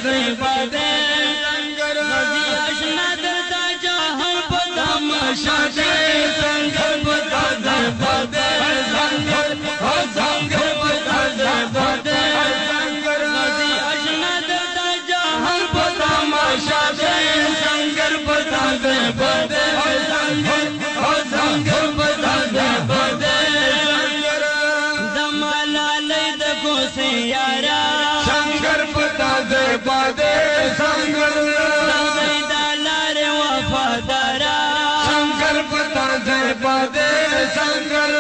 दे बादे संगर नदी अशना दरता जहां पता माशा दे संगर पता दे बादे संगर हो संगर पता दे बादे संगर नदी अशना दरता जहां पता माशा दे संगर पता दे बादे संगर हो संगर पता दे बादे संगर दमाला ले दको से यारा संगर पता दे बादे संगर दालार वफादारा संगर पता दे बादे संगर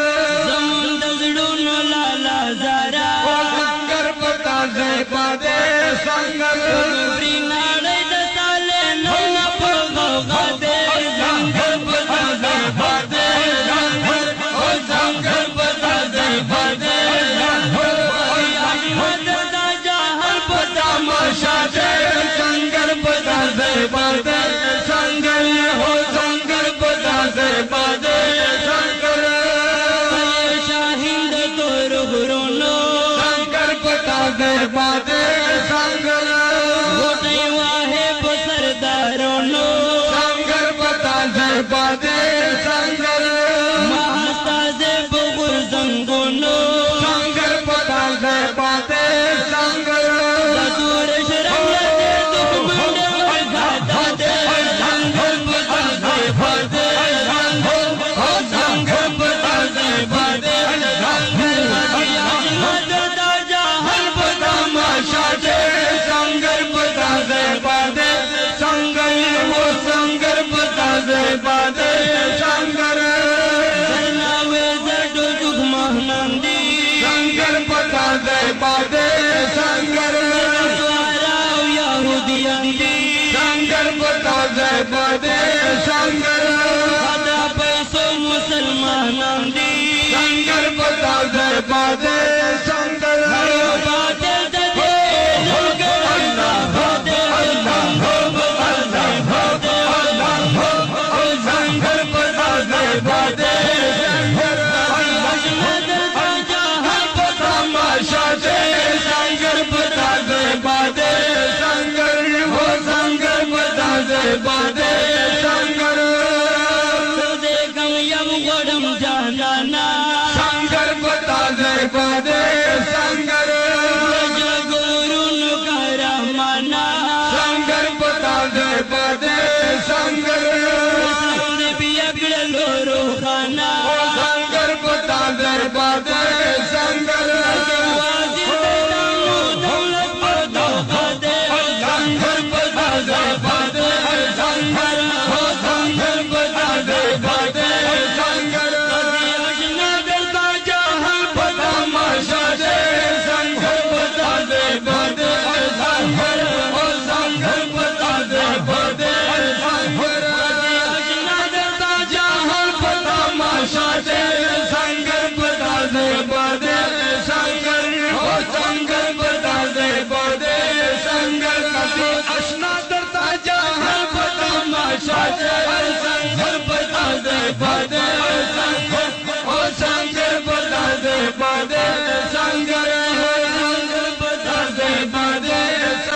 जमुंदजड़ून लाला जारा संगर पता दे बादे संगर नाड़े दसाले नोना पोगो गादे संगर पता दे बादे संगर पता दे बादे संगर पता दे बादे संगर हो संगर पता दे बादे संगर शाहिंद तो रुगरोनो संगर पता दे बादे